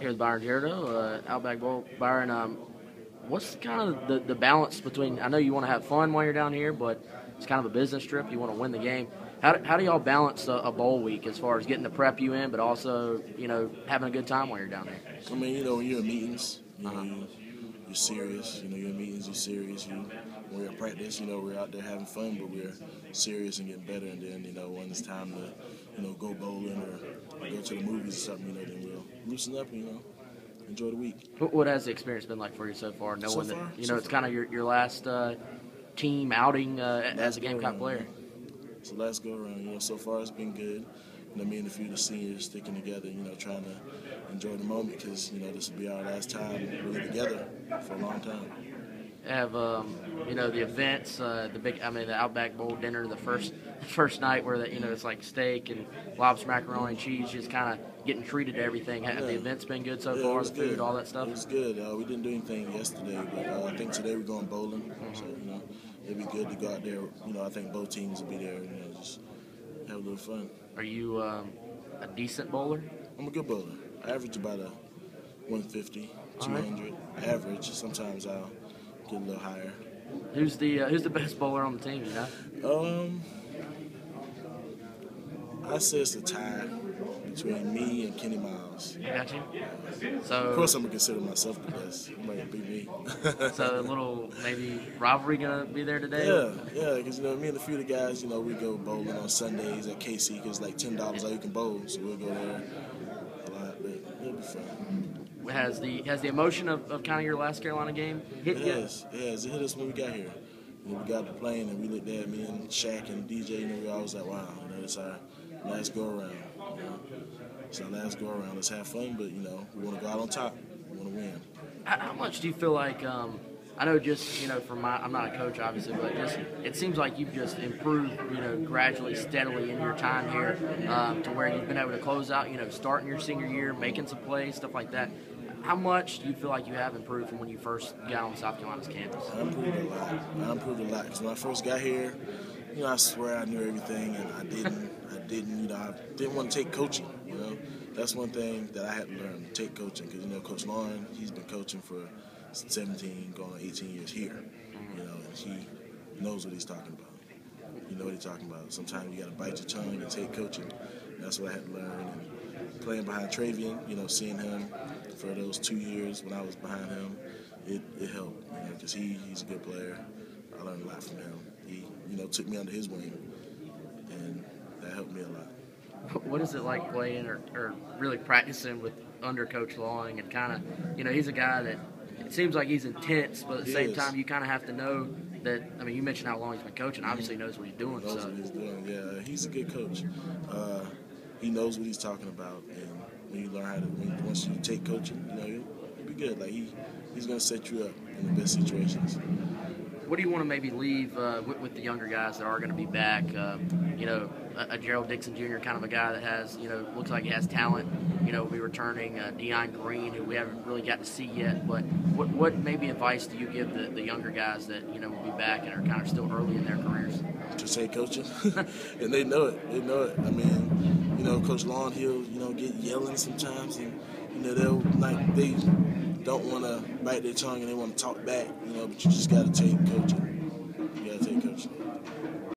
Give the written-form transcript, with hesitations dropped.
Here with Byron Jerideau, Outback Bowl. Byron, what's kind of the balance between, I know you want to have fun while you're down here, but it's kind of a business trip. You want to win the game. How do y'all balance a bowl week as far as getting the prep you in, but also, having a good time while you're down there? I mean, when you're in meetings, you're serious. You're in meetings, you're serious. When we're at practice, we're out there having fun, but we're serious and getting better. And then, when it's time to, go bowling or go to the movies or something, then we'll loosen up and, enjoy the week. What has the experience been like for you so far, knowing So far, that, it's kind of your last team outing as a Gamecock player? It's the last go around. So far it's been good. Me and a few of the seniors sticking together, trying to enjoy the moment because, this will be our last time really together for a long time. Have the events, the Outback Bowl dinner, the first night where it's like steak and lobster macaroni and cheese, just kind of getting treated to everything. Have the events been good so far? The food, good. All that stuff. It was good. We didn't do anything yesterday, but I think today we're going bowling. So it'd be good to go out there. I think both teams will be there. Just have a little fun. Are you a decent bowler? I'm a good bowler. I average about a 150, 200 average. Sometimes I'll get a little higher. Who's the best bowler on the team? I say it's a tie between me and Kenny Miles. Got you. So of course, I'm gonna consider myself the best. It might be me. So a little maybe rivalry gonna be there today. Yeah, because me and a few of the guys, we go bowling on Sundays at KC because like $10 all you can bowl, so we'll go there a lot. But it'll be fun. Has the emotion of kind of your last Carolina game hit you? It has. It hit us when we got here. We got the plane and we looked at me and Shaq and DJ, we all was like, wow, it's our last go around. It's our last go around. Let's have fun, but we want to go out on top. We want to win. How much do you feel like? I know just from I'm not a coach obviously, but it seems like you've just improved gradually, steadily in your time here to where you've been able to close out starting your senior year, making some plays, stuff like that. How much do you feel like you have improved from when you first got on South Carolina's campus? I improved a lot because when I first got here, I swear I knew everything, and I didn't want to take coaching. That's one thing that I had to learn, take coaching, because Coach Lauren, he's been coaching for 17, going on 18 years here, and he knows what he's talking about. You know what he's talking about. Sometimes you got to bite your tongue and take coaching. That's what I had to learn. And playing behind Travian, seeing him for those 2 years when I was behind him, it helped, because he's a good player. I learned a lot from him. He, took me under his wing, and that helped me a lot. What is it like playing or really practicing with under Coach Long and kind of, he's a guy that it seems like he's intense, but at the same time you kind of have to know that, you mentioned how long he's been coaching, obviously he knows what he's doing. He knows what he's doing, yeah. He's a good coach. He knows what he's talking about, and when you learn how to, once you take coaching, you'll be good. Like he's going to set you up in the best situations. What do you want to maybe leave with the younger guys that are going to be back? A Gerald Dixon Jr., kind of a guy that has, looks like he has talent. We'll be returning Deion Green, who we haven't really got to see yet. But what maybe advice do you give the younger guys that, will be back and are kind of still early in their careers? To say coaching. And they know it. They know it. Coach Long, he'll, get yelling sometimes. And, they don't want to bite their tongue and they want to talk back, but you just got to take coaching. You got to take coaching.